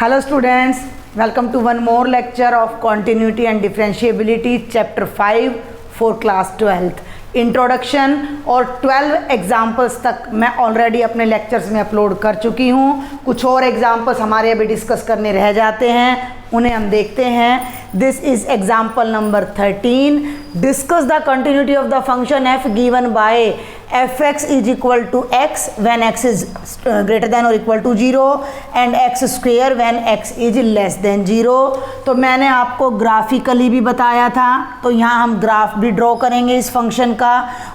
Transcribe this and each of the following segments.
Hello students, welcome to one more lecture of Continuity and Differentiability Chapter 5 for Class 12th. Introduction और 12 examples तक मैं already अपने lectures में upload कर चुकी हूँ। कुछ और एग्जाम्पल्स हमारे अभी डिस्कस करने रह जाते हैं, उन्हें हम देखते हैं। This is example number 13। Discuss the continuity of the function f given by f x is equal to x when x is greater than और equal to 0 and x square when x is less than 0। तो मैंने आपको graphically भी बताया था, तो यहाँ हम ग्राफ भी ड्रॉ करेंगे इस फंक्शन का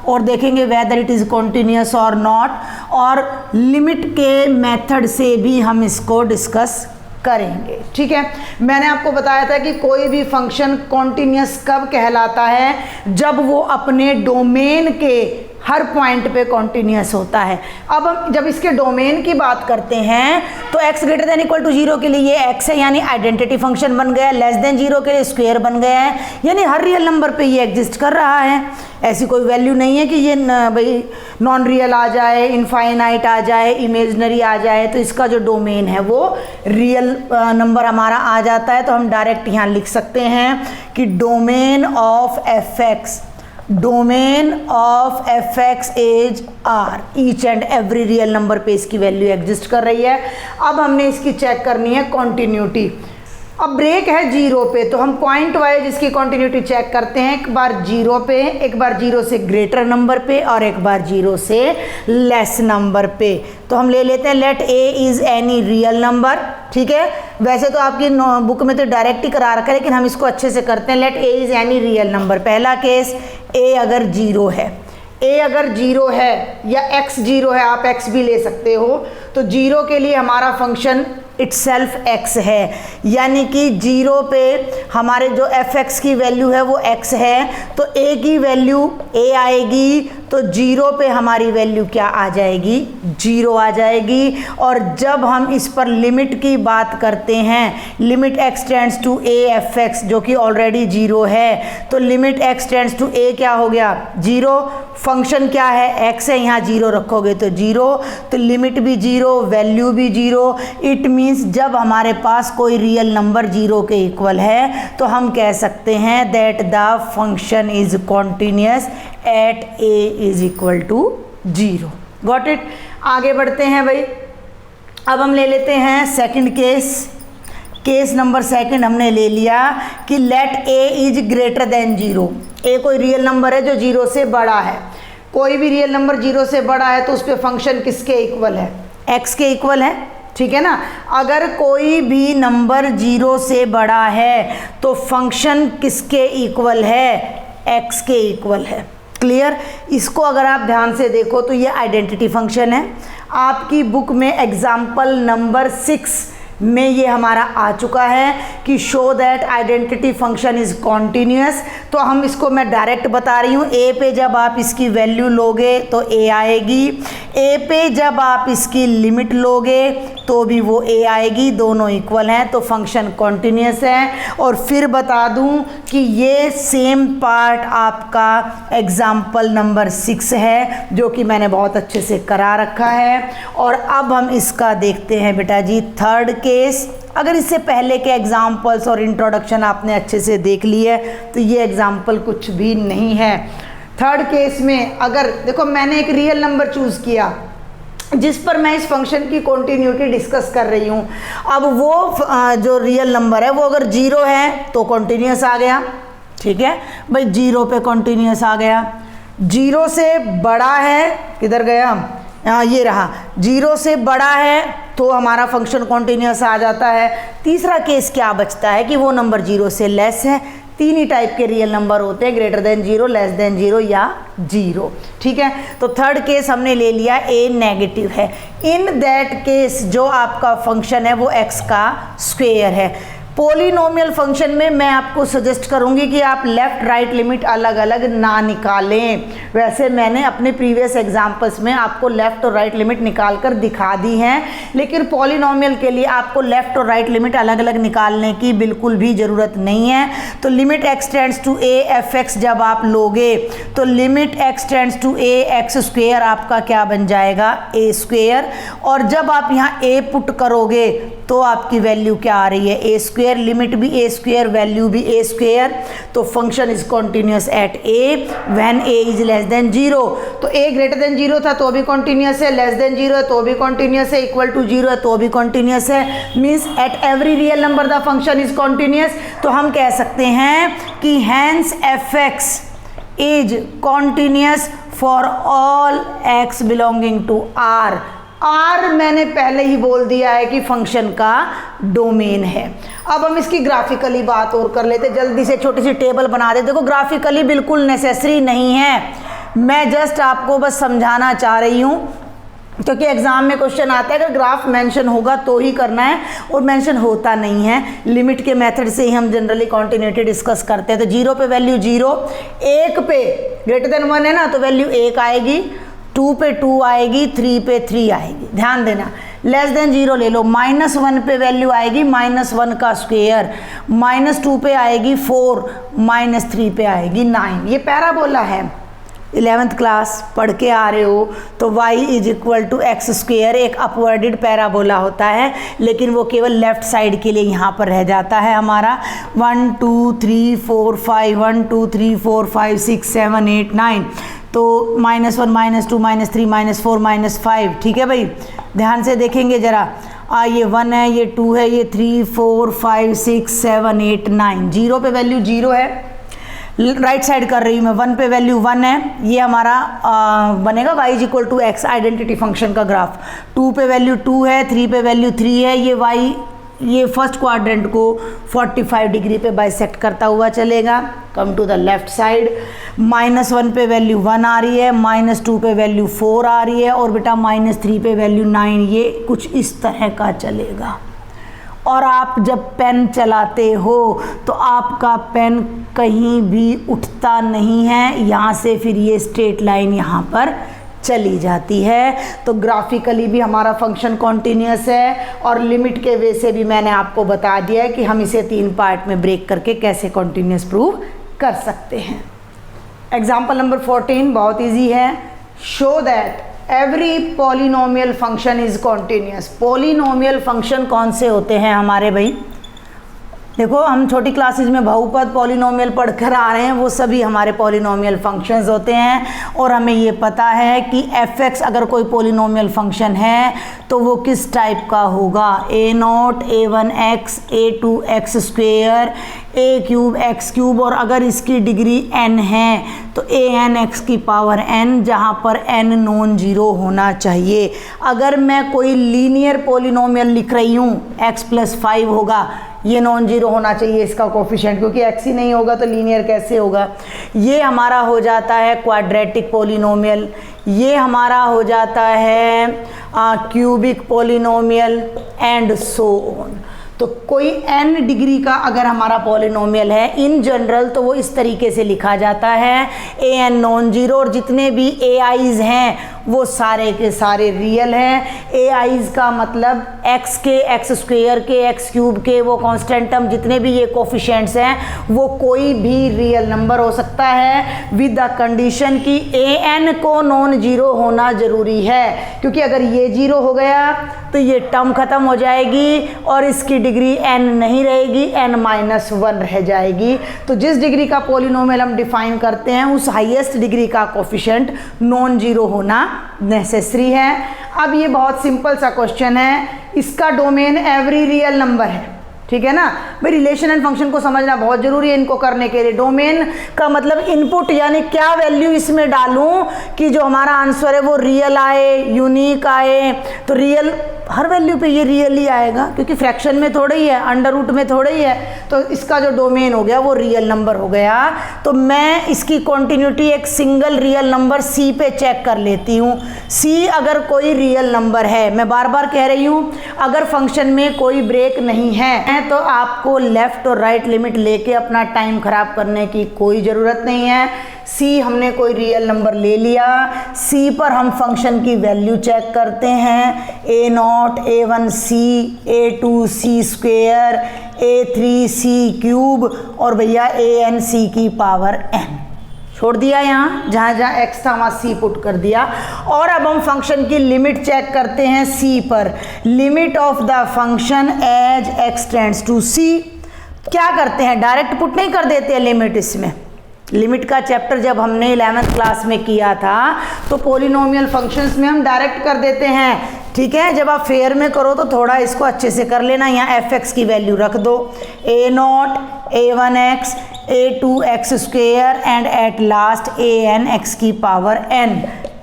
और देखेंगे वेदर इट इज़ कॉन्टिन्यूस और नॉट, और लिमिट के मेथड से भी हम इसको डिस्कस करेंगे। ठीक है, मैंने आपको बताया था कि कोई भी फंक्शन कॉन्टिन्यूस कब कहलाता है, जब वो अपने डोमेन के हर पॉइंट पे कॉन्टिन्यूस होता है। अब हम जब इसके डोमेन की बात करते हैं तो x greater than equal to 0 के लिए ये x है, यानी आइडेंटिटी फंक्शन बन गया। लेस देन 0 के लिए स्क्वायर बन गया है, यानी हर रियल नंबर पे ये एग्जिस्ट कर रहा है। ऐसी कोई वैल्यू नहीं है कि ये भाई नॉन रियल आ जाए, इनफाइनाइट आ जाए, इमेजनरी आ जाए। तो इसका जो डोमेन है वो रियल नंबर हमारा आ जाता है। तो हम डायरेक्ट यहाँ लिख सकते हैं कि domain of f x is R. Each and every real number पे इसकी वैल्यू एग्जिस्ट कर रही है। अब हमने इसकी चेक करनी है कॉन्टिन्यूटी। अब ब्रेक है 0 पे, तो हम पॉइंट वाइज इसकी कॉन्टिन्यूटी चेक करते हैं। एक बार 0 पे, एक बार 0 से ग्रेटर नंबर पे और एक बार 0 से लेस नंबर पे। तो हम ले लेते हैं let a is any real number. ठीक है, वैसे तो आपकी बुक में तो डायरेक्ट ही करा रखा है, लेकिन हम इसको अच्छे से करते हैं। Let a is any real number. पहला केस, ए अगर 0 है, ए अगर 0 है या x 0 है, आप x भी ले सकते हो। तो 0 के लिए हमारा फंक्शन इटसेल्फ x है, यानी कि 0 पे हमारे जो एफ एक्स की वैल्यू है वो x है, तो a की वैल्यू a आएगी। तो 0 पे हमारी वैल्यू क्या आ जाएगी? 0 आ जाएगी। और जब हम इस पर लिमिट की बात करते हैं, limit x tends to a f x जो कि ऑलरेडी 0 है, तो limit x tends to a क्या हो गया? 0। फंक्शन क्या है? x है, यहाँ 0 रखोगे तो 0, तो लिमिट भी 0, वैल्यू भी 0। इट मीन्स जब हमारे पास कोई रियल नंबर 0 के इक्वल है तो हम कह सकते हैं that the function is continuous at a is equal to 0। Got it. आगे बढ़ते हैं भाई। अब हम ले लेते हैं second case. Case number second हमने ले लिया कि let a is greater than 0। a कोई रियल नंबर है जो 0 से बड़ा है। कोई भी रियल नंबर 0 से बड़ा है तो उस पर फंक्शन किसके इक्वल है? x के इक्वल है। ठीक है ना। अगर कोई भी नंबर 0 से बड़ा है तो फंक्शन किसके इक्वल है? x के इक्वल है। क्लियर। इसको अगर आप ध्यान से देखो तो ये आइडेंटिटी फंक्शन है। आपकी बुक में एग्जाम्पल नंबर 6 में ये हमारा आ चुका है कि show that identity function is continuous. तो हम इसको मैं डायरेक्ट बता रही हूँ। ए पे जब आप इसकी वैल्यू लोगे तो ए आएगी, ए पे जब आप इसकी लिमिट लोगे तो भी वो ए आएगी, दोनों इक्वल हैं, तो फंक्शन कॉन्टिन्यूस है। और फिर बता दूं कि ये सेम पार्ट आपका एग्जाम्पल नंबर 6 है जो कि मैंने बहुत अच्छे से करा रखा है। और अब हम इसका देखते हैं बेटा जी थर्ड केस। अगर इससे पहले के एग्जाम्पल्स और इंट्रोडक्शन आपने अच्छे से देख ली है तो ये एग्जाम्पल कुछ भी नहीं है। थर्ड केस में अगर देखो, मैंने एक रियल नंबर चूज़ किया जिस पर मैं इस फंक्शन की कॉन्टिन्यूटी डिस्कस कर रही हूँ। अब वो जो रियल नंबर है वो अगर 0 है तो कॉन्टिन्यूस आ गया। ठीक है भाई, 0 पे कॉन्टिन्यूस आ गया। 0 से बड़ा है, किधर गया? हाँ, ये रहा। 0 से बड़ा है तो हमारा फंक्शन कॉन्टिन्यूस आ जाता है। तीसरा केस क्या बचता है कि वो नंबर 0 से लेस है। 3 ही टाइप के रियल नंबर होते हैं, ग्रेटर देन 0, लेस देन 0 या 0। ठीक है, तो थर्ड केस हमने ले लिया a नेगेटिव है। इन दैट केस जो आपका फंक्शन है वो x का स्क्वायर है। पॉलिनोमियल फंक्शन में मैं आपको सजेस्ट करूंगी कि आप लेफ़्ट राइट लिमिट अलग अलग ना निकालें। वैसे मैंने अपने प्रीवियस एग्जांपल्स में आपको लेफ़्ट और राइट लिमिट निकाल कर दिखा दी हैं, लेकिन पॉलिनोमियल के लिए आपको लेफ़्ट और राइट लिमिट अलग अलग निकालने की बिल्कुल भी ज़रूरत नहीं है। तो limit x tends to a f x जब आप लोगे तो limit x tends to a x square आपका क्या बन जाएगा? a square. और जब आप यहाँ a पुट करोगे तो आपकी वैल्यू क्या आ रही है ए स्क्वेयर, लिमिट भी ए स्क्वेयर, वैल्यू भी ए स्क्वेयर। तो function is continuous eight A when A is less than 0। तो ए ग्रेटर देन 0 था तो भी कॉन्टिन्यूस है, लेस देन 0 है तो भी कॉन्टिन्यूस है, इक्वल टू 0 है तो भी कॉन्टिन्यूस है। Means at every real number the function is continuous. तो हम कह सकते हैं कि hence f x is continuous for all x belonging to R. R मैंने पहले ही बोल दिया है कि फंक्शन का डोमेन है। अब हम इसकी ग्राफिकली बात और कर लेते, जल्दी से छोटी सी टेबल बना देते। देखो ग्राफिकली बिल्कुल नेसेसरी नहीं है, मैं जस्ट आपको बस समझाना चाह रही हूँ, क्योंकि एग्जाम में क्वेश्चन आता है अगर ग्राफ मेंशन होगा तो ही करना है, और मेंशन होता नहीं है। लिमिट के मेथड से ही हम जनरली कॉन्टिन्यूटी डिस्कस करते हैं। तो 0 पे वैल्यू 0, 1 पे ग्रेटर देन 1 है ना तो वैल्यू 1 आएगी, 2 पे 2 आएगी, 3 पे 3 आएगी। ध्यान देना, लेस देन 0 ले लो, -1 पे वैल्यू आएगी -1 का स्क्वायर, -2 पे आएगी 4, -3 पे आएगी 9। ये पैराबोला है, 11th क्लास पढ़ के आ रहे हो। तो y is equal to x square एक अपवर्डेड पैराबोला होता है, लेकिन वो केवल लेफ्ट साइड के लिए यहाँ पर रह जाता है हमारा। 1 2 3 4 5 1 2 3 4 5 6 7 8 9। तो -1 -2 -3 -4 -5, ठीक है भाई, ध्यान से देखेंगे ज़रा। ये 1 है, ये 2 है, ये 3 4 5 6 7 8 9। 0 पे वैल्यू 0 है, राइट साइड कर रही हूँ मैं। 1 पे वैल्यू 1 है, ये हमारा बनेगा y is equal to x, identity function का ग्राफ। 2 पे वैल्यू 2 है, 3 पे वैल्यू 3 है, ये y ये फर्स्ट क्वाड्रेंट को 45 डिग्री पे बाइसेक्ट करता हुआ चलेगा। Come to the left side, -1 पे वैल्यू 1 आ रही है, -2 पे वैल्यू 4 आ रही है, और बेटा -3 पे वैल्यू 9। ये कुछ इस तरह का चलेगा। और आप जब पेन चलाते हो तो आपका पेन कहीं भी उठता नहीं है, यहाँ से फिर ये स्ट्रेट लाइन यहाँ पर चली जाती है। तो ग्राफिकली भी हमारा फंक्शन कॉन्टिन्यूस है, और लिमिट के वे से भी मैंने आपको बता दिया है कि हम इसे 3 पार्ट में ब्रेक करके कैसे कॉन्टिन्यूस प्रूव कर सकते हैं। एग्जाम्पल नंबर 14 बहुत ईजी है। Show that every polynomial function is continuous. Polynomial function कौन से होते हैं हमारे भाई? देखो हम छोटी क्लासेज में बहुपद पॉलिनोमियल पढ़कर आ रहे हैं, वो सभी हमारे पॉलिनोमियल फंक्शंस होते हैं। और हमें ये पता है कि f(x) अगर कोई पॉलिनोमियल फंक्शन है तो वो किस टाइप का होगा, a0 a1x a2x square a³ x³, और अगर इसकी डिग्री n है तो an(x) की पावर n, जहाँ पर n नॉन जीरो होना चाहिए। अगर मैं कोई लीनियर पॉलिनोमियल लिख रही हूँ x + 5 होगा, ये नॉन जीरो होना चाहिए इसका कोफिशिएंट, क्योंकि x ही नहीं होगा तो लीनियर कैसे होगा। ये हमारा हो जाता है क्वाड्रेटिक पॉलिनोमियल, ये हमारा हो जाता है cubic polynomial and so on. तो कोई n डिग्री का अगर हमारा पॉलिनोमियल है इन जनरल तो वो इस तरीके से लिखा जाता है an नॉन जीरो, और जितने भी ai's हैं वो सारे के सारे रियल हैं। ai's का मतलब x के, x स्क्वेयर के, x³ के, वो कॉन्स्टेंटम जितने भी ये कोफिशिएंट्स हैं वो कोई भी रियल नंबर हो सकता है, विद द कंडीशन कि an को नॉन जीरो होना ज़रूरी है, क्योंकि अगर ये जीरो हो गया तो ये टर्म ख़त्म हो जाएगी और इसकी डिग्री n नहीं रहेगी, n-1 रह जाएगी। तो जिस डिग्री का पॉलिनोमियल हम डिफाइन करते हैं उस हाईएस्ट डिग्री का कोफिशिएंट नॉन जीरो होना नेसेसरी है। अब ये बहुत सिंपल सा क्वेश्चन है, इसका डोमेन एवरी रियल नंबर है, ठीक है ना भाई। रिलेशन एंड फंक्शन को समझना बहुत जरूरी है इनको करने के लिए। डोमेन का मतलब इनपुट, यानी क्या वैल्यू इसमें डालूं कि जो हमारा आंसर है वो रियल आए, यूनिक आए। तो रियल हर वैल्यू पे ये रियल ही आएगा, क्योंकि फ्रैक्शन में थोड़ा ही है, अंडर रूट में थोड़ा ही है। तो इसका जो डोमेन हो गया वो रियल नंबर हो गया। तो मैं इसकी कॉन्टिन्यूटी एक सिंगल रियल नंबर c पे चेक कर लेती हूँ। c अगर कोई रियल नंबर है, मैं बार बार कह रही हूँ, अगर फंक्शन में कोई ब्रेक नहीं है तो आपको लेफ्ट और राइट लिमिट लेके अपना टाइम खराब करने की कोई ज़रूरत नहीं है। c हमने कोई रियल नंबर ले लिया, c पर हम फंक्शन की वैल्यू चेक करते हैं, a0 a1c a2c square a3c cube और भैया an c की पावर n। छोड़ दिया, यहाँ जहाँ जहाँ x था वहाँ c पुट कर दिया। और अब हम फंक्शन की लिमिट चेक करते हैं c पर। Limit of the function as x tends to c। क्या करते हैं, डायरेक्ट पुट नहीं कर देते हैं लिमिट। इसमें लिमिट का चैप्टर जब हमने 11th क्लास में किया था तो पॉलिनोमियल फंक्शंस में हम डायरेक्ट कर देते हैं, ठीक है। जब आप फेयर में करो तो थोड़ा इसको अच्छे से कर लेना। यहाँ fx की वैल्यू रख दो, a0, a1x, a2x square and at last an(x की पावर n)।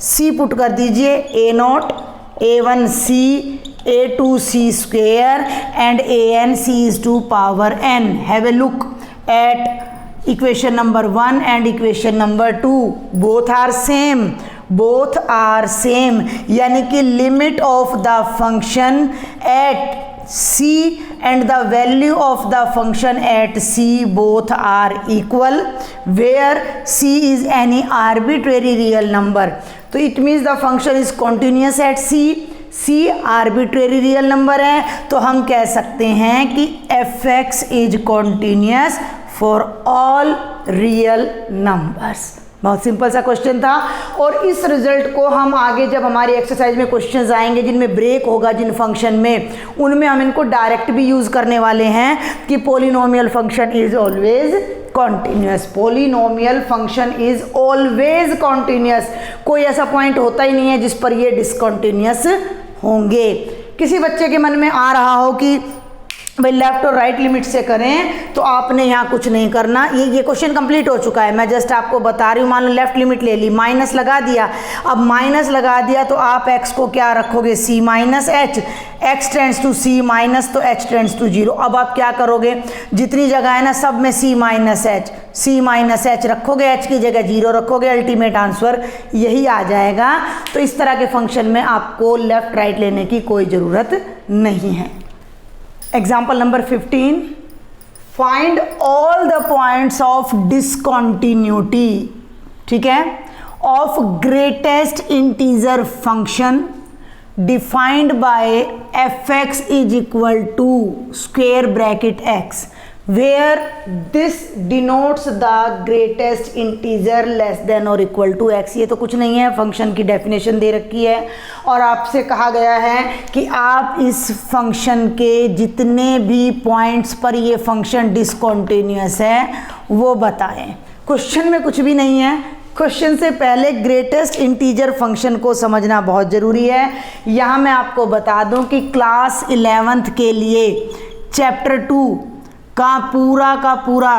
c पुट कर दीजिए, a0, a1c, a2c square and an(c is to power n)। Have a look at equation number 1 and equation number 2, both are same, both are same, यानी कि limit of the function at c and the value of the function at c both are equal where c is any arbitrary real number। तो it means the function is continuous at c arbitrary real number है, तो हम कह सकते हैं कि fx is continuous for all real numbers। बहुत simple सा क्वेश्चन था। और इस रिजल्ट को हम आगे जब हमारी एक्सरसाइज में क्वेश्चंस आएंगे जिनमें ब्रेक होगा जिन फंक्शन में, उनमें हम इनको डायरेक्ट भी यूज़ करने वाले हैं कि polynomial function is always continuous. Polynomial function is always continuous. कोई ऐसा पॉइंट होता ही नहीं है जिस पर ये डिसकॉन्टिन्यूस होंगे। किसी बच्चे के मन में आ रहा हो कि भाई लेफ्ट और राइट लिमिट से करें, तो आपने यहाँ कुछ नहीं करना। ये क्वेश्चन कंप्लीट हो चुका है, मैं जस्ट आपको बता रही हूँ। मान लो लेफ्ट लिमिट ले ली, माइनस लगा दिया। अब माइनस लगा दिया तो आप x को क्या रखोगे, c minus h. x tends to c minus, तो h टेंड्स टू 0। अब आप क्या करोगे, जितनी जगह है ना सब में c माइनस एच रखोगे, h की जगह 0 रखोगे, अल्टीमेट आंसर यही आ जाएगा। तो इस तरह के फंक्शन में आपको लेफ्ट राइट लेने की कोई ज़रूरत नहीं है। Example number 15, find all the points of discontinuity, ठीक है, of greatest integer function defined by fx is equal to square bracket x, where this denotes the greatest integer less than or equal to x। ये तो कुछ नहीं है, function की definition दे रखी है और आपसे कहा गया है कि आप इस फंक्शन के जितने भी पॉइंट्स पर ये फंक्शन डिसकॉन्टिन्यूअस है वो बताएं। क्वेश्चन में कुछ भी नहीं है। क्वेश्चन से पहले ग्रेटेस्ट इंटीजर फंक्शन को समझना बहुत ज़रूरी है। यहाँ मैं आपको बता दूँ कि क्लास 11th के लिए चैप्टर 2 का पूरा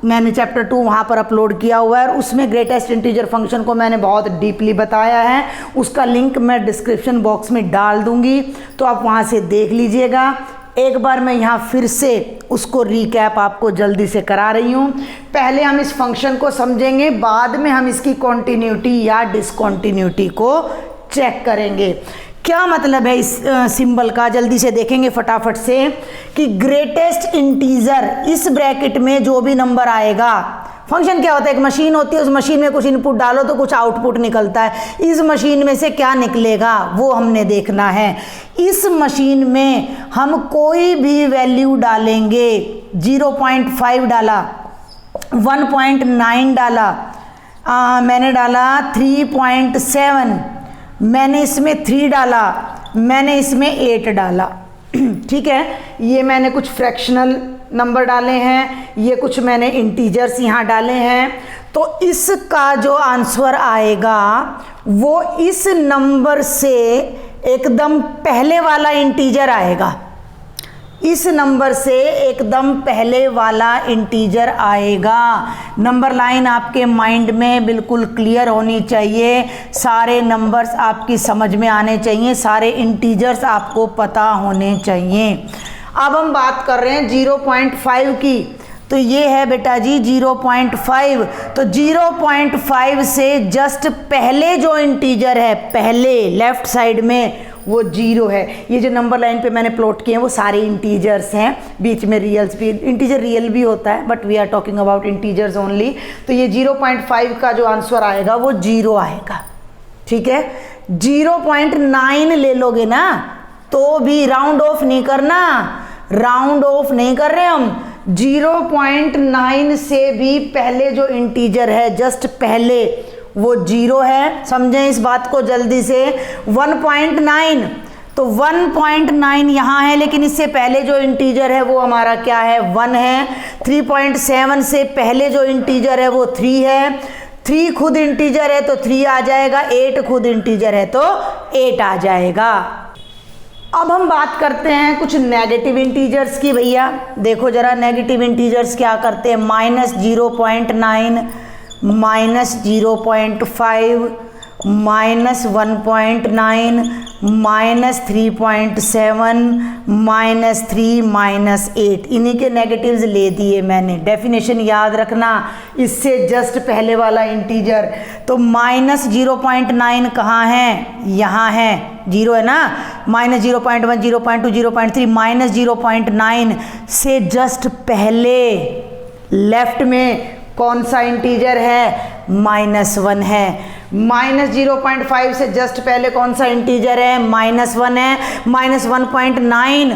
मैंने चैप्टर 2 वहाँ पर अपलोड किया हुआ है और उसमें ग्रेटेस्ट इंटीजर फंक्शन को मैंने बहुत डीपली बताया है। उसका लिंक मैं डिस्क्रिप्शन बॉक्स में डाल दूँगी, तो आप वहाँ से देख लीजिएगा। एक बार मैं यहाँ फिर से उसको रीकैप आपको जल्दी से करा रही हूँ। पहले हम इस फंक्शन को समझेंगे, बाद में हम इसकी कॉन्टिन्यूटी या डिसकॉन्टिन्यूटी को चेक करेंगे। क्या मतलब है इस सिंबल का, जल्दी से देखेंगे फटाफट से कि ग्रेटेस्ट इंटीजर, इस ब्रैकेट में जो भी नंबर आएगा, फंक्शन क्या होता है, एक मशीन होती है, उस मशीन में कुछ इनपुट डालो तो कुछ आउटपुट निकलता है। इस मशीन में से क्या निकलेगा वो हमने देखना है। इस मशीन में हम कोई भी वैल्यू डालेंगे, 0.5 डाला, 1.9 डाला, मैंने डाला 3.7, मैंने इसमें 3 डाला, मैंने इसमें 8 डाला, ठीक है। ये मैंने कुछ फ्रैक्शनल नंबर डाले हैं, ये कुछ मैंने इंटीजर्स यहाँ डाले हैं। तो इसका जो आंसर आएगा वो इस नंबर से एकदम पहले वाला इंटीजर आएगा, इस नंबर से एकदम पहले वाला इंटीजर आएगा। नंबर लाइन आपके माइंड में बिल्कुल क्लियर होनी चाहिए, सारे नंबर्स आपकी समझ में आने चाहिए, सारे इंटीजर्स आपको पता होने चाहिए। अब हम बात कर रहे हैं 0.5 की, तो ये है बेटा जी 0.5। तो 0.5 से जस्ट पहले जो इंटीजर है, पहले लेफ्ट साइड में, वो 0 है। ये जो नंबर लाइन पे मैंने प्लॉट किए हैं वो सारे इंटीजर्स हैं, बीच में रियल्स भी, इंटीजर रियल भी होता है but we are talking about integers only. तो ये 0.5 का जो आंसर आएगा वो 0 आएगा, ठीक है। 0.9 ले लोगे ना तो भी राउंड ऑफ नहीं करना, राउंड ऑफ नहीं कर रहे हम, 0.9 से भी पहले जो इंटीजर है, जस्ट पहले, वो 0 है। समझें इस बात को जल्दी से। 1.9 तो 1.9 यहाँ है, लेकिन इससे पहले जो इंटीजर है वो हमारा क्या है, 1 है। 3.7 से पहले जो इंटीजर है वो 3 है। 3 खुद इंटीजर है तो 3 आ जाएगा। 8 खुद इंटीजर है तो 8 आ जाएगा। अब हम बात करते हैं कुछ नेगेटिव इंटीजर्स की। भैया देखो जरा, नेगेटिव इंटीजर्स क्या करते हैं। -0.9, -0.5, -1.9, -3.7, -3, -8, इन्हीं के नेगेटिव्स ले दिए मैंने। डेफिनेशन याद रखना, इससे जस्ट पहले वाला इंटीजर। तो -0.9 कहाँ है, यहाँ है, 0 है ना। -0.1, 0.2, 0.3, -0.9 से जस्ट पहले लेफ्ट में कौन सा इंटीजर है, -1 है। -0.5 से जस्ट पहले कौन सा इंटीजर है, -1 है। -1.9,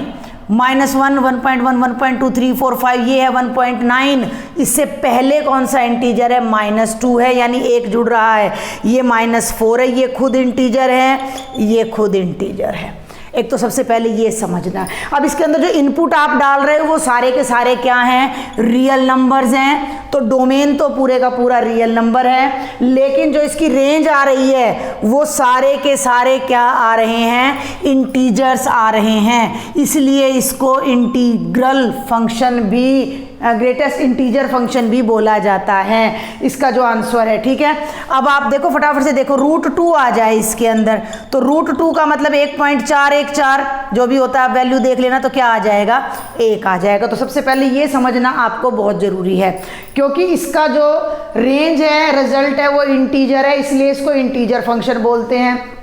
-1, 1.1, 1.2, 3, 4, 5, ये है 1.9। इससे पहले कौन सा इंटीजर है, -2 है, यानी 1 जुड़ रहा है। ये -4 है, ये खुद इंटीजर है, ये खुद इंटीजर है। एक तो सबसे पहले ये समझना है। अब इसके अंदर जो इनपुट आप डाल रहे हो वो सारे के सारे क्या हैं, रियल नंबर्स हैं। तो डोमेन तो पूरे का पूरा रियल नंबर है, लेकिन जो इसकी रेंज आ रही है वो सारे के सारे क्या आ रहे हैं, इंटीजर्स आ रहे हैं। इसलिए इसको इंटीग्रल फंक्शन भी, ग्रेटेस्ट इंटीजर फंक्शन भी बोला जाता है। इसका जो आंसर है, ठीक है। अब आप देखो फटाफट से देखो, √2 आ जाए इसके अंदर, तो √2 का मतलब 1.414 जो भी होता है, वैल्यू देख लेना, तो क्या आ जाएगा, 1 आ जाएगा। तो सबसे पहले ये समझना आपको बहुत ज़रूरी है, क्योंकि इसका जो रेंज है, रिजल्ट है, वो इंटीजर है, इसलिए इसको इंटीजर फंक्शन बोलते हैं।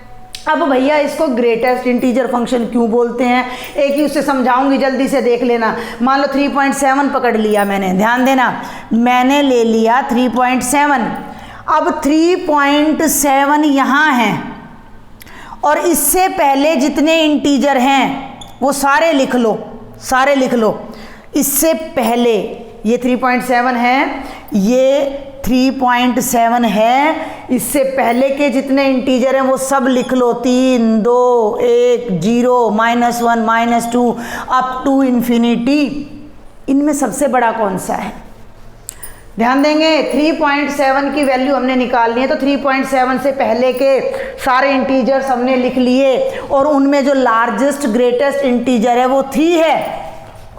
अब भैया इसको ग्रेटेस्ट इंटीजर फंक्शन क्यों बोलते हैं, एक ही उससे समझाऊंगी, जल्दी से देख लेना। मान लो 3.7 पकड़ लिया मैंने, ध्यान देना, मैंने ले लिया 3.7। अब 3.7 यहाँ है, और इससे पहले जितने इंटीजर हैं वो सारे लिख लो, सारे लिख लो। इससे पहले ये 3.7 है, ये 3.7 है, इससे पहले के जितने इंटीजर हैं वो सब लिख लो, 3, 2, 1, 0, -1, -2 अप टू इन्फिनिटी। इनमें सबसे बड़ा कौन सा है, ध्यान देंगे। 3.7 की वैल्यू हमने निकालनी है, तो 3.7 से पहले के सारे इंटीजर्स हमने लिख लिए, और उनमें जो लार्जेस्ट ग्रेटेस्ट इंटीजर है वो 3 है,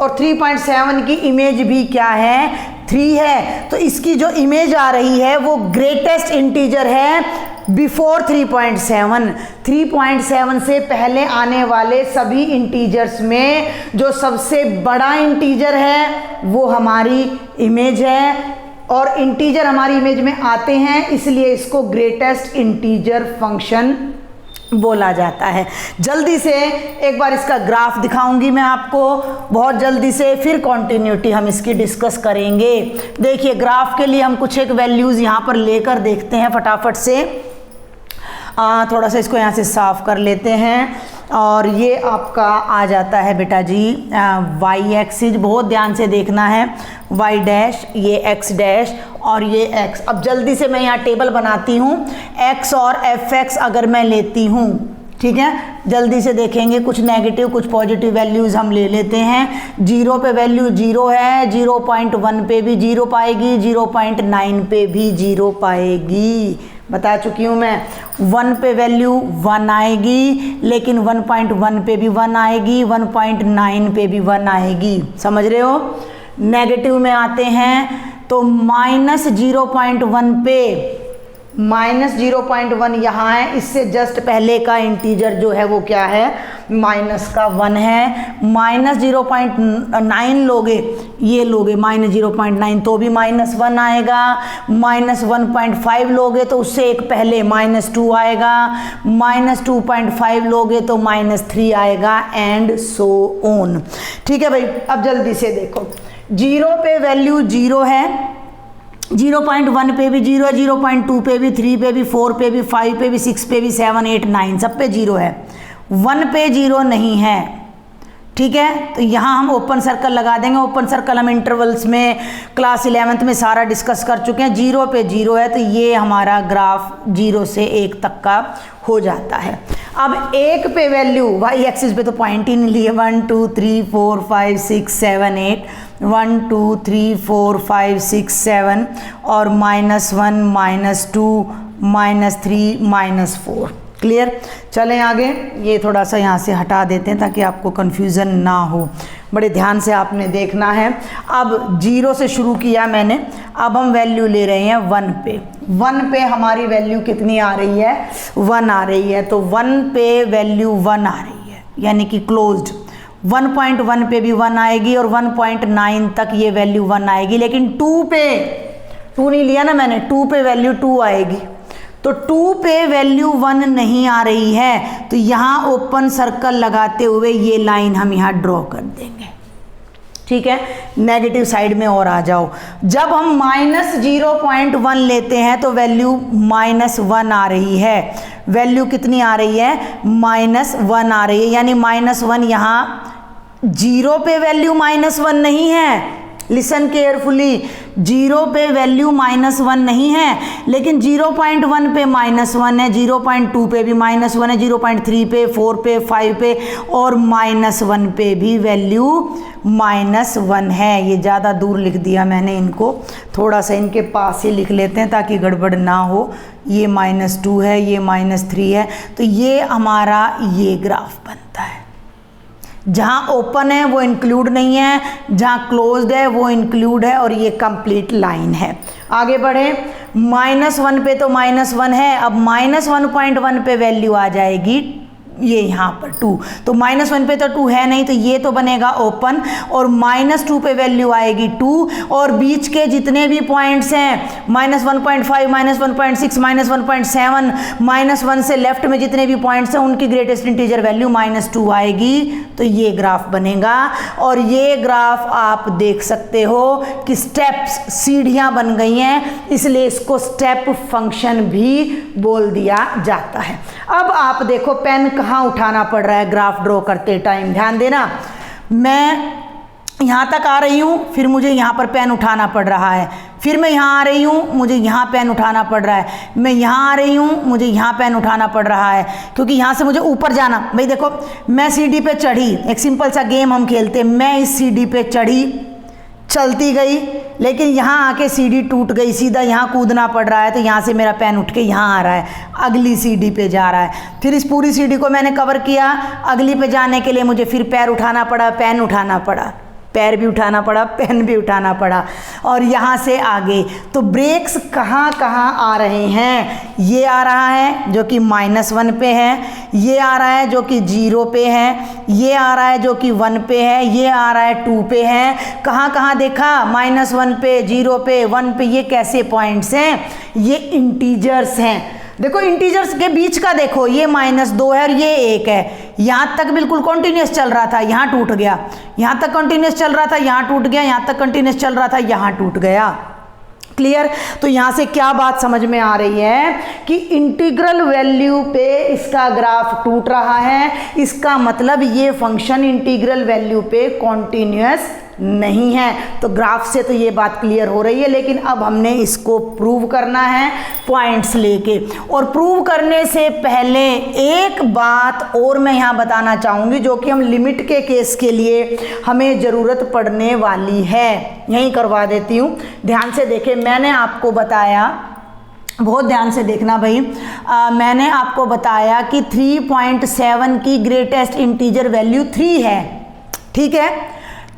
और 3.7 की इमेज भी क्या है, 3 है। तो इसकी जो इमेज आ रही है वो ग्रेटेस्ट इंटीजर है बिफोर 3.7। 3.7 से पहले आने वाले सभी इंटीजर्स में जो सबसे बड़ा इंटीजर है वो हमारी इमेज है, और इंटीजर हमारी इमेज में आते हैं, इसलिए इसको ग्रेटेस्ट इंटीजर फंक्शन बोला जाता है। जल्दी से एक बार इसका ग्राफ दिखाऊंगी मैं आपको, बहुत जल्दी से, फिर कॉन्टिन्यूटी हम इसकी डिस्कस करेंगे। देखिए ग्राफ के लिए हम कुछ एक वैल्यूज़ यहाँ पर लेकर देखते हैं फटाफट से। थोड़ा सा इसको यहाँ से साफ कर लेते हैं, और ये आपका आ जाता है बेटा जी y एक्सिस, बहुत ध्यान से देखना है, y डैश, ये x डैश, और ये x। अब जल्दी से मैं यहाँ टेबल बनाती हूँ, x और fx अगर मैं लेती हूँ, ठीक है, जल्दी से देखेंगे, कुछ नेगेटिव कुछ पॉजिटिव वैल्यूज़ हम ले लेते हैं। 0 पे वैल्यू 0 है, 0.1 पे भी 0 पाएगी, 0.9 पे भी 0 पाएगी, बता चुकी हूँ मैं। 1 पे वैल्यू 1 आएगी, लेकिन 1.1 पे भी 1 आएगी, 1.9 पे भी 1 आएगी, समझ रहे हो। नेगेटिव में आते हैं तो -0.1 पे, -0.1 यहाँ है, इससे जस्ट पहले का इंटीजर जो है वो क्या है, -1 है। -0.9 लोगे, ये लोगे -0.9 तो भी -1 आएगा। -1.5 लोगे तो उससे एक पहले -2 आएगा। -2.5 लोगे तो -3 आएगा, एंड सो ऑन। ठीक है भाई, अब जल्दी से देखो, 0 पे वैल्यू 0 है, 0.1 पे भी 0 है, 0.2 पे भी, 3 पे भी, 4 पे भी, 5 पे भी, 6 पे भी, 7, 8, 9 सब पे 0 है। 1 पे 0 नहीं है, ठीक है। तो यहाँ हम ओपन सर्कल लगा देंगे। ओपन सर्कल हम इंटरवल्स में क्लास 11th में सारा डिस्कस कर चुके हैं। 0 पे 0 है तो ये हमारा ग्राफ 0 से 1 तक का हो जाता है। अब 1 पे वैल्यू वाई एक्सिस पे तो पॉइंट ही नहीं लिए। 1 2 3 4 5 6 7 8 1 2 3 4 5 6 7 और -1 -2 -3 -4। क्लियर। चलें आगे। ये थोड़ा सा यहाँ से हटा देते हैं ताकि आपको कन्फ्यूज़न ना हो। बड़े ध्यान से आपने देखना है। अब 0 से शुरू किया मैंने, अब हम वैल्यू ले रहे हैं 1 पे। 1 पे हमारी वैल्यू कितनी आ रही है? 1 आ रही है। तो 1 पे वैल्यू 1 आ रही है, यानी कि क्लोज्ड। 1.1 पे भी 1 आएगी और 1.9 तक ये वैल्यू 1 आएगी। लेकिन 2 पे 2 नहीं लिया ना मैंने, 2 पे वैल्यू 2 आएगी। तो 2 पे वैल्यू 1 नहीं आ रही है तो यहाँ ओपन सर्कल लगाते हुए ये लाइन हम यहाँ ड्रॉ कर देंगे। ठीक है। नेगेटिव साइड में और आ जाओ। जब हम -0.1 लेते हैं तो वैल्यू -1 आ रही है। वैल्यू कितनी आ रही है? -1 आ रही है। यानी -1 यहाँ 0 पे वैल्यू -1 नहीं है। लिसन केयरफुली, 0 पे वैल्यू -1 नहीं है, लेकिन 0.1 पे -1 है, 0.2 पे भी -1 है, 0.3 पे, 4 पे, 5 पे और -1 पे भी वैल्यू -1 है। ये ज़्यादा दूर लिख दिया मैंने इनको, थोड़ा सा इनके पास ही लिख लेते हैं ताकि गड़बड़ ना हो। ये -2 है, ये -3 है। तो ये हमारा ये ग्राफ बनता है। जहाँ ओपन है वो इंक्लूड नहीं है, जहाँ क्लोज्ड है वो इंक्लूड है और ये कंप्लीट लाइन है। आगे बढ़े। -1 पे तो -1 है। अब -1.1 पे वैल्यू आ जाएगी ये यहाँ पर 2। तो -1 पे तो 2 है नहीं, तो ये तो बनेगा ओपन। और -2 पे वैल्यू आएगी 2 और बीच के जितने भी पॉइंट्स हैं -1.5 -1.6 -1.7 -1 से लेफ्ट में जितने भी पॉइंट्स हैं उनकी ग्रेटेस्ट इंटीजर वैल्यू -2 आएगी। तो ये ग्राफ बनेगा। और ये ग्राफ आप देख सकते हो कि स्टेप्स, सीढ़ियाँ बन गई हैं, इसलिए इसको स्टेप फंक्शन भी बोल दिया जाता है। अब आप देखो पेन कहाँ उठाना पड़ रहा है ग्राफ ड्रॉ करते टाइम। ध्यान देना, मैं यहाँ तक आ रही हूँ, फिर मुझे यहाँ पर पेन उठाना पड़ रहा है, फिर मैं यहाँ आ रही हूँ, मुझे यहाँ पेन उठाना पड़ रहा है, मैं यहाँ आ रही हूँ, मुझे यहाँ पेन उठाना पड़ रहा है, क्योंकि यहाँ से मुझे ऊपर जाना। भाई देखो, मैं सीढ़ी पे चढ़ी, एक सिंपल सा गेम हम खेलते हैं। मैं इस सीढ़ी पे चढ़ी, चलती गई, लेकिन यहाँ आके सीढ़ी टूट गई, सीधा यहाँ कूदना पड़ रहा है, तो यहाँ से मेरा पेन उठ के यहाँ आ रहा है, अगली सीढ़ी पे जा रहा है। फिर इस पूरी सीढ़ी को मैंने कवर किया, अगली पे जाने के लिए मुझे फिर पैर उठाना पड़ा, पेन उठाना पड़ा, पैर भी उठाना पड़ा, पेन भी उठाना पड़ा, और यहाँ से आगे। तो ब्रेक्स कहाँ कहाँ आ रहे हैं? ये आ रहा है जो कि -1 पे है, ये आ रहा है जो कि 0 पे है, ये आ रहा है जो कि 1 पे है, ये आ रहा है 2 पे है। कहाँ कहाँ देखा? -1 पे, 0 पे, 1 पे। ये कैसे पॉइंट्स हैं? ये इंटीजर्स हैं। देखो इंटीजर्स के बीच का देखो, ये -2 है और ये 1 है। यहाँ तक बिल्कुल कॉन्टिन्यूस चल रहा था, यहाँ टूट गया, यहाँ तक कॉन्टिन्यूस चल रहा था, यहाँ टूट गया, यहाँ तक कॉन्टिन्यूस चल रहा था, यहाँ टूट गया। क्लियर? तो यहाँ से क्या बात समझ में आ रही है कि इंटीग्रल वैल्यू पे इसका ग्राफ टूट रहा है, इसका मतलब ये फंक्शन इंटीग्रल वैल्यू पे कॉन्टिन्यूस नहीं है। तो ग्राफ से तो ये बात क्लियर हो रही है, लेकिन अब हमने इसको प्रूव करना है पॉइंट्स लेके। और प्रूव करने से पहले एक बात और मैं यहाँ बताना चाहूँगी, जो कि हम लिमिट के केस के लिए हमें ज़रूरत पड़ने वाली है। यहीं करवा देती हूँ, ध्यान से देखें। मैंने आपको बताया, बहुत ध्यान से देखना भाई, मैंने आपको बताया कि 3.7 की ग्रेटेस्ट इंटीजर वैल्यू 3 है। ठीक है,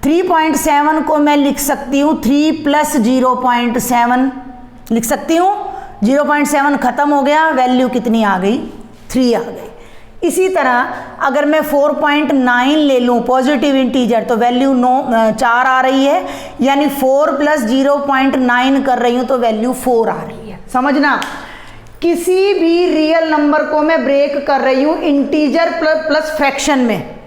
3.7 को मैं लिख सकती हूँ 3 + 0.7 लिख सकती हूँ। 0.7 खत्म हो गया, वैल्यू कितनी आ गई? 3 आ गई। इसी तरह अगर मैं 4.9 ले लूँ पॉजिटिव इंटीजर, तो वैल्यू 4 आ रही है, यानी 4 + 0.9 कर रही हूँ तो वैल्यू 4 आ रही है। समझना, किसी भी रियल नंबर को मैं ब्रेक कर रही हूँ इंटीजर प्लस फ्रैक्शन में,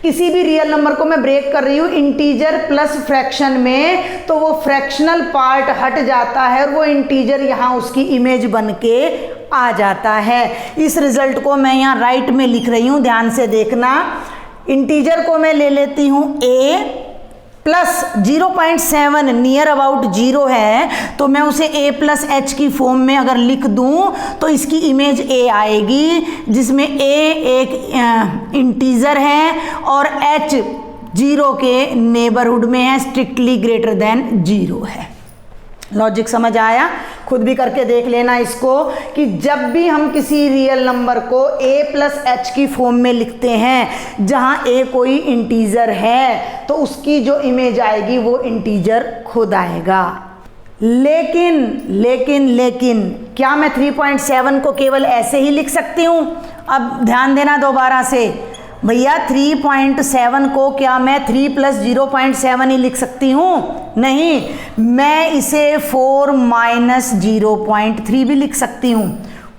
किसी भी रियल नंबर को मैं ब्रेक कर रही हूँ इंटीजर प्लस फ्रैक्शन में, तो वो फ्रैक्शनल पार्ट हट जाता है और वो इंटीजर यहाँ उसकी इमेज बन के आ जाता है। इस रिजल्ट को मैं यहाँ राइट में लिख रही हूँ, ध्यान से देखना। इंटीजर को मैं ले लेती हूँ a प्लस 0.7 नियर अबाउट 0 है, तो मैं उसे a प्लस एच की फॉर्म में अगर लिख दूँ तो इसकी इमेज a आएगी, जिसमें a एक इंटीजर है और h 0 के नेबरहुड में है, स्ट्रिक्टली ग्रेटर देन 0 है। लॉजिक समझ आया? खुद भी करके देख लेना इसको कि जब भी हम किसी रियल नंबर को a प्लस एच की फॉर्म में लिखते हैं जहां a कोई इंटीजर है तो उसकी जो इमेज आएगी वो इंटीजर खुद आएगा। लेकिन क्या मैं 3.7 को केवल ऐसे ही लिख सकती हूँ? अब ध्यान देना दोबारा से भैया, 3.7 को क्या मैं 3 प्लस 0.7 ही लिख सकती हूँ? नहीं, मैं इसे 4 माइनस 0.3 भी लिख सकती हूँ।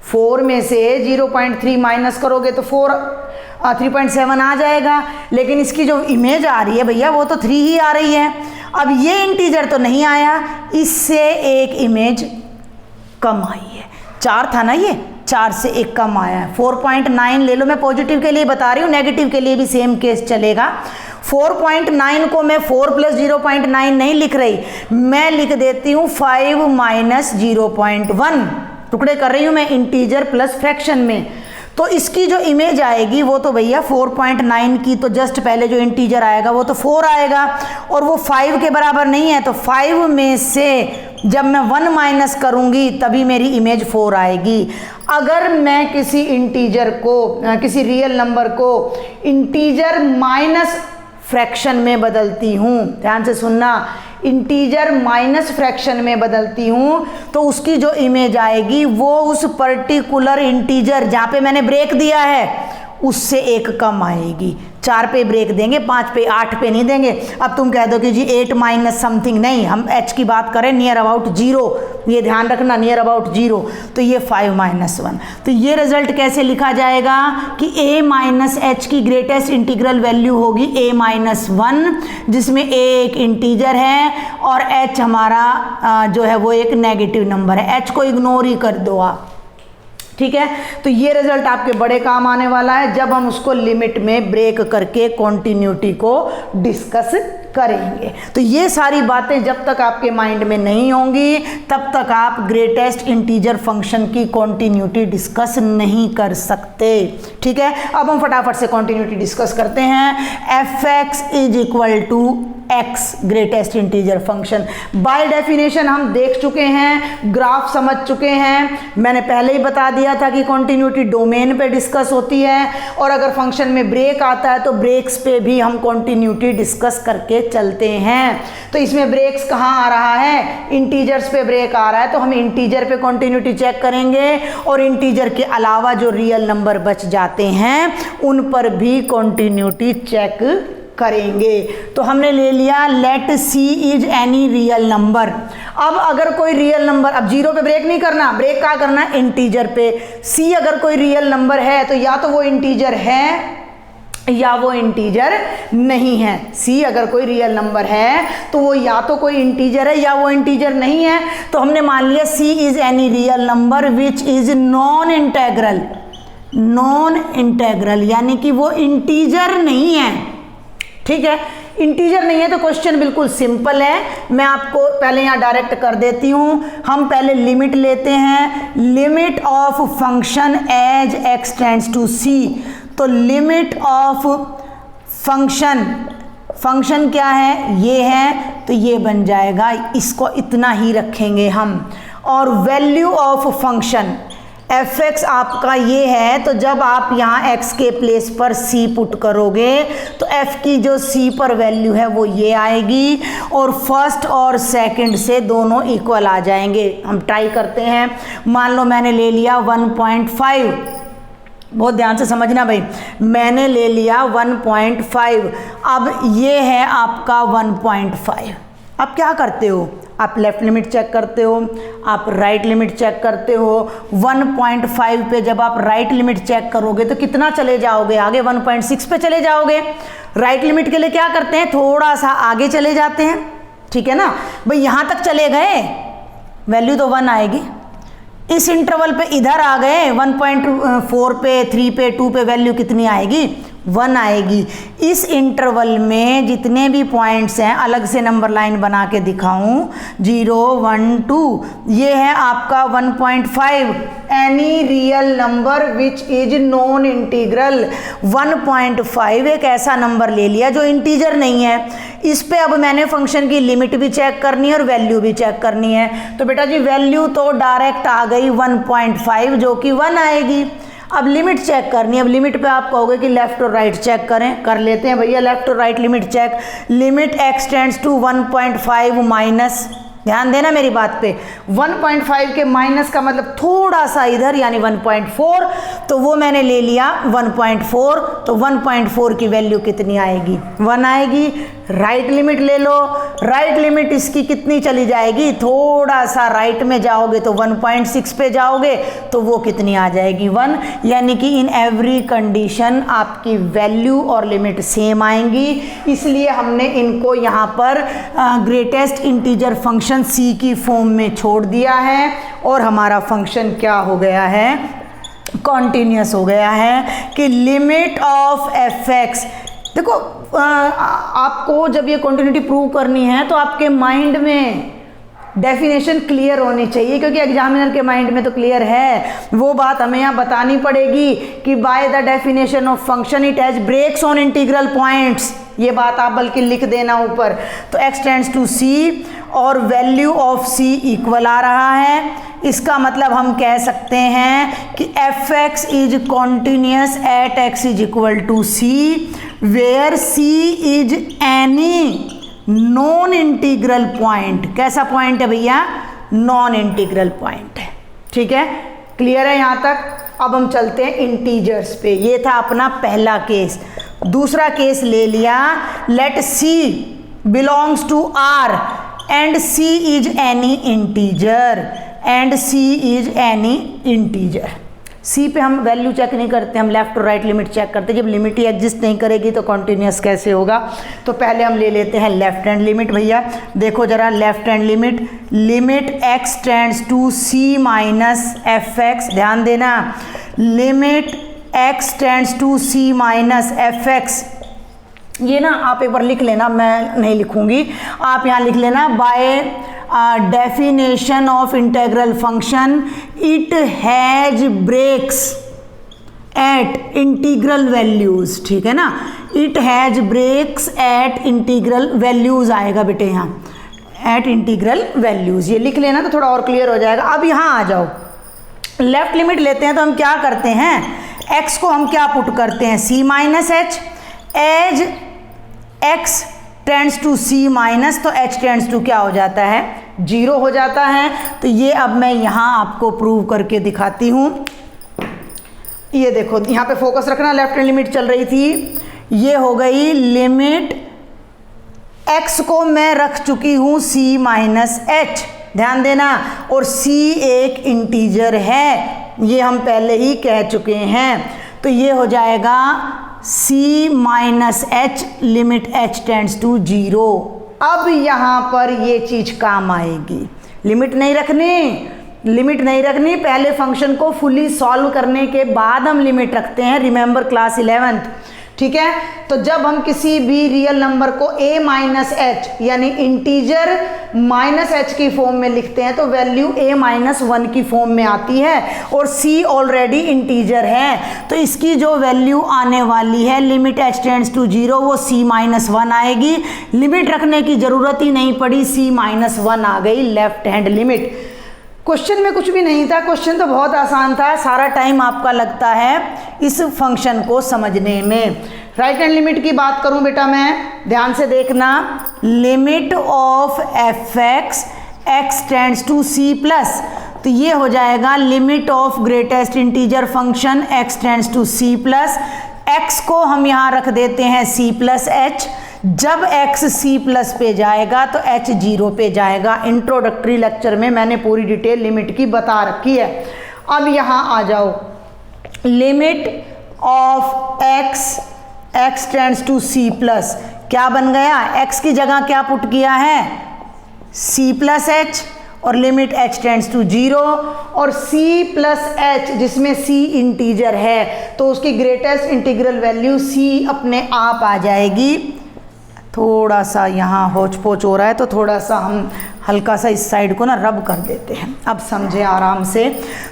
4 में से 0.3 माइनस करोगे तो 3.7 आ जाएगा, लेकिन इसकी जो इमेज आ रही है भैया वो तो 3 ही आ रही है। अब ये इंटीजर तो नहीं आया, इससे एक इमेज कम आई है। 4 था ना, ये 4 से एक कम आया है। 4.9 ले लो, मैं पॉजिटिव के लिए बता रही हूँ, नेगेटिव के लिए भी सेम केस चलेगा। 4.9 को मैं 4 प्लस 0.9 नहीं लिख रही, मैं लिख देती हूँ 5 माइनस 0.1। टुकड़े कर रही हूँ मैं इंटीजर प्लस फ्रैक्शन में, तो इसकी जो इमेज आएगी वो तो भैया 4.9 की तो जस्ट पहले जो इंटीजर आएगा वो तो 4 आएगा, और वो 5 के बराबर नहीं है, तो 5 में से जब मैं 1 माइनस करूंगी तभी मेरी इमेज 4 आएगी। अगर मैं किसी इंटीजर को, किसी रियल नंबर को इंटीजर माइनस फ्रैक्शन में बदलती हूँ, ध्यान से सुनना, इंटीजर माइनस फ्रैक्शन में बदलती हूँ तो उसकी जो इमेज आएगी वो उस पर्टिकुलर इंटीजर जहाँ पे मैंने ब्रेक दिया है उससे एक कम आएगी। 4 पे ब्रेक देंगे, 5 पे, 8 पे नहीं देंगे। अब तुम कह दो कि जी 8 माइनस समथिंग, नहीं, हम h की बात करें नियर अबाउट 0, ये ध्यान रखना, नियर अबाउट 0, तो ये 5 माइनस 1। तो ये रिजल्ट कैसे लिखा जाएगा कि a माइनस एच की ग्रेटेस्ट इंटीग्रल वैल्यू होगी a माइनस 1, जिसमें a एक इंटीजर है और h हमारा जो है वो एक नेगेटिव नंबर है। h को इग्नोर ही कर दो आप, ठीक है। तो ये रिजल्ट आपके बड़े काम आने वाला है जब हम उसको लिमिट में ब्रेक करके कॉन्टिन्यूटी को डिस्कस करेंगे। तो ये सारी बातें जब तक आपके माइंड में नहीं होंगी तब तक आप ग्रेटेस्ट इंटीजर फंक्शन की कॉन्टिन्यूटी डिस्कस नहीं कर सकते, ठीक है। अब हम फटाफट से कॉन्टिन्यूटी डिस्कस करते हैं। fx is equal to x greatest integer function. By definition हम देख चुके हैं, ग्राफ समझ चुके हैं। मैंने पहले ही बता दिया था कि कॉन्टिन्यूटी डोमेन पे डिस्कस होती है और अगर फंक्शन में ब्रेक आता है तो ब्रेक्स पे भी हम कॉन्टिन्यूटी डिस्कस करके चलते हैं। तो इसमें ब्रेक्स कहाँ आ रहा है? इंटीजर्स पे ब्रेक आ रहा है, तो हम इंटीजर पे कॉन्टिन्यूटी चेक करेंगे और इंटीजर के अलावा जो रियल नंबर बच जाते हैं उन पर भी कॉन्टिन्यूटी चेक करेंगे। तो हमने ले लिया let see is any real number. अब अगर कोई रियल नंबर, अब 0 पे ब्रेक नहीं करना, ब्रेक कहाँ करना? इंटीजर पे। सी अगर कोई रियल नंबर है तो या तो वो इंटीजर है या वो इंटीजर नहीं है। सी अगर कोई रियल नंबर है तो वो या तो कोई इंटीजर है या वो इंटीजर नहीं है। तो हमने मान लिया C is any real number which is non integral. Non integral यानी कि वो इंटीजर नहीं है, ठीक है। इंटीजर नहीं है तो क्वेश्चन बिल्कुल सिंपल है, मैं आपको पहले यहाँ डायरेक्ट कर देती हूँ। हम पहले लिमिट लेते हैं, limit of function as x tends to C. तो लिमिट ऑफ फंक्शन क्या है? ये है, तो ये बन जाएगा, इसको इतना ही रखेंगे हम। और वैल्यू ऑफ फंक्शन fx आपका ये है, तो जब आप यहाँ x के प्लेस पर c पुट करोगे तो f की जो c पर वैल्यू है वो ये आएगी और फर्स्ट और सेकंड से दोनों इक्वल आ जाएंगे। हम ट्राई करते हैं। मान लो मैंने ले लिया 1.5, बहुत ध्यान से समझना भाई, मैंने ले लिया 1.5। अब ये है आपका 1.5। अब क्या करते हो? आप लेफ्ट लिमिट चेक करते हो, आप राइट लिमिट चेक करते हो। 1.5 पे जब आप राइट लिमिट चेक करोगे तो कितना चले जाओगे आगे? 1.6 पे चले जाओगे। राइट लिमिट के लिए क्या करते हैं? थोड़ा सा आगे चले जाते हैं, ठीक है ना भाई। यहाँ तक चले गए, वैल्यू तो 1 आएगी। इस इंटरवल पे इधर आ गए 1.4 पे, 3 पे, 2 पे वैल्यू कितनी आएगी? 1 आएगी। इस इंटरवल में जितने भी पॉइंट्स हैं, अलग से नंबर लाइन बना के दिखाऊं, 0 1 2, ये है आपका 1.5। Any real number which is non integral. 1.5 एक ऐसा नंबर ले लिया जो इंटीजर नहीं है। इस पे अब मैंने फंक्शन की लिमिट भी चेक करनी है और वैल्यू भी चेक करनी है। तो बेटा जी वैल्यू तो डायरेक्ट आ गई 1.5 जो कि 1 आएगी। अब लिमिट चेक करनी है। अब लिमिट पे आप कहोगे कि लेफ्ट और राइट चेक करें, कर लेते हैं भैया लेफ्ट और right limit check. Limit x tends to 1.5 minus, ध्यान देना मेरी बात पे, 1.5 के माइनस का मतलब थोड़ा सा इधर यानी 1.4, तो वो मैंने ले लिया 1.4। तो 1.4 की वैल्यू कितनी आएगी? 1 आएगी। राइट लिमिट ले लो, राइट लिमिट इसकी कितनी चली जाएगी? थोड़ा सा राइट में जाओगे तो 1.6 पे जाओगे तो वो कितनी आ जाएगी? 1। यानी कि इन एवरी कंडीशन आपकी वैल्यू और लिमिट सेम आएंगी। इसलिए हमने इनको यहाँ पर ग्रेटेस्ट इंटीजर फंक्शन c की फॉर्म में छोड़ दिया है और हमारा फंक्शन क्या हो गया है? कॉन्टिन्यूस हो गया है कि लिमिट ऑफ fx। देखो आपको जब ये कॉन्टिन्यूटी प्रूव करनी है तो आपके माइंड में डेफिनेशन क्लियर होनी चाहिए, क्योंकि एग्जामिनर के माइंड में तो क्लियर है। वो बात हमें यहाँ बतानी पड़ेगी कि by the definition of function it has breaks on integral points. ये बात आप बल्कि लिख देना ऊपर। तो x टेंड्स टू c और वैल्यू ऑफ c इक्वल आ रहा है। इसका मतलब हम कह सकते हैं कि fx is continuous at x is equal to c where c is any non integral point. कैसा पॉइंट है भैया? नॉन इंटीग्रल पॉइंट है। ठीक है, क्लियर है यहाँ तक? अब हम चलते हैं इंटीजर्स पे। ये था अपना पहला केस। दूसरा केस ले लिया, let c belongs to r and c is any integer, and c is any integer. c पे हम वैल्यू चेक नहीं करते, हम लेफ्ट और राइट लिमिट चेक करते। जब लिमिट ही एग्जिस्ट नहीं करेगी तो कॉन्टिन्यूस कैसे होगा? तो पहले हम ले लेते हैं लेफ्ट हैंड लिमिट। भैया देखो जरा, left hand limit, limit x tends to c minus fx, ध्यान देना, limit x tends to c minus fx। ये ना आप एक बार लिख लेना, मैं नहीं लिखूंगी, आप यहाँ लिख लेना। By definition of integral function it has breaks at integral values. ठीक है ना, it has breaks at integral values आएगा बेटे, यहाँ एट इंटीग्रल वैल्यूज। ये लिख लेना तो थोड़ा और क्लियर हो जाएगा। अब यहाँ आ जाओ, लेफ्ट लिमिट लेते हैं तो हम क्या करते हैं? x को हम क्या पुट करते हैं? c minus h. As x tends to c minus, तो h टेंड्स टू क्या हो जाता है? 0 हो जाता है। तो ये अब मैं यहाँ आपको प्रूव करके दिखाती हूँ। ये देखो, यहाँ पे फोकस रखना, लेफ्ट हैंड लिमिट चल रही थी, ये हो गई लिमिट x को मैं रख चुकी हूँ c माइनस एच, ध्यान देना, और c एक इंटीजर है, ये हम पहले ही कह चुके हैं। तो ये हो जाएगा c minus h limit h tends to 0। अब यहाँ पर ये चीज काम आएगी। लिमिट नहीं रखनी, लिमिट नहीं रखनी, पहले फंक्शन को फुली सॉल्व करने के बाद हम लिमिट रखते हैं। Remember class 11th। ठीक है, तो जब हम किसी भी रियल नंबर को a माइनस एच यानी इंटीजर माइनस एच की फॉर्म में लिखते हैं तो वैल्यू a माइनस 1 की फॉर्म में आती है, और c ऑलरेडी इंटीजर है, तो इसकी जो वैल्यू आने वाली है लिमिट h टेंड्स टू 0 वो c माइनस 1 आएगी। लिमिट रखने की जरूरत ही नहीं पड़ी, c माइनस 1 आ गई लेफ्ट हैंड लिमिट। क्वेश्चन में कुछ भी नहीं था, क्वेश्चन तो बहुत आसान था, सारा टाइम आपका लगता है इस फंक्शन को समझने में। राइट हैंड लिमिट की बात करूं बेटा मैं, ध्यान से देखना, limit of f x tends to c plus, तो ये हो जाएगा limit of greatest integer function x tends to c plus. x को हम यहाँ रख देते हैं c प्लस एच। जब x c प्लस पे जाएगा तो h 0 पे जाएगा। इंट्रोडक्टरी लेक्चर में मैंने पूरी डिटेल लिमिट की बता रखी है। अब यहाँ आ जाओ, limit of x tends to c plus क्या बन गया? x की जगह क्या पुट किया है? c प्लस एच, और लिमिट h टेंड्स टू 0 और c प्लस h जिसमें c इंटीजर है तो उसकी ग्रेटेस्ट इंटीग्रल वैल्यू c अपने आप आ जाएगी। थोड़ा सा यहाँ होच पोच हो रहा है तो थोड़ा सा हम हल्का सा इस साइड को ना रब कर देते हैं, अब समझे आराम से।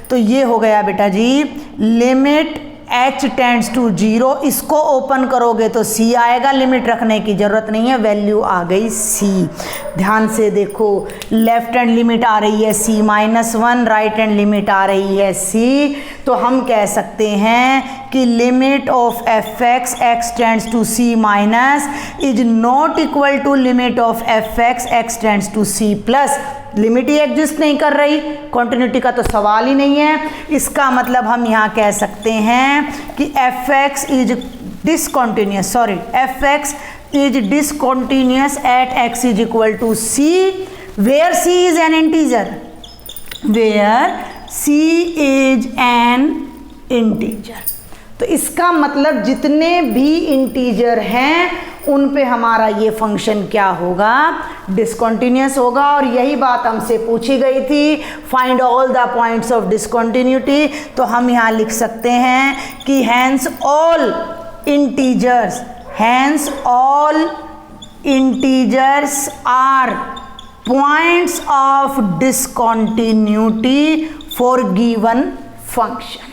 तो ये हो गया बेटा जी लिमिट h टेंड्स टू 0, इसको ओपन करोगे तो c आएगा, लिमिट रखने की ज़रूरत नहीं है, वैल्यू आ गई c। ध्यान से देखो, लेफ्ट हैंड लिमिट आ रही है c-1, राइट हैंड लिमिट आ रही है c, तो हम कह सकते हैं कि limit of f(x) x tends to c minus is not equal to limit of f(x) x tends to c plus. लिमिट ही एग्जिस्ट नहीं कर रही, कॉन्टिन्यूटी का तो सवाल ही नहीं है। इसका मतलब हम यहाँ कह सकते हैं कि f(x) is discontinuous, f(x) is discontinuous at x is equal to c, where c is an integer, where c is an integer. तो इसका मतलब जितने भी इंटीजर हैं उन पे हमारा ये फंक्शन क्या होगा, डिसकंटिन्यूअस होगा। और यही बात हमसे पूछी गई थी, find all the points of discontinuity. तो हम यहाँ लिख सकते हैं कि hence all integers are points of discontinuity for given function.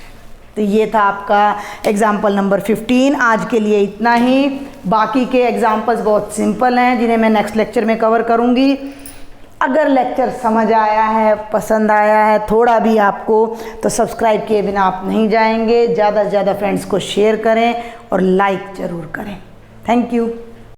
तो ये था आपका एग्जाम्पल नंबर 15। आज के लिए इतना ही, बाकी के एग्जाम्पल्स बहुत सिंपल हैं जिन्हें मैं नेक्स्ट लेक्चर में कवर करूँगी। अगर लेक्चर समझ आया है, पसंद आया है थोड़ा भी आपको, तो सब्सक्राइब किए बिना आप नहीं जाएंगे। ज़्यादा से ज़्यादा फ्रेंड्स को शेयर करें और लाइक ज़रूर करें। Thank you.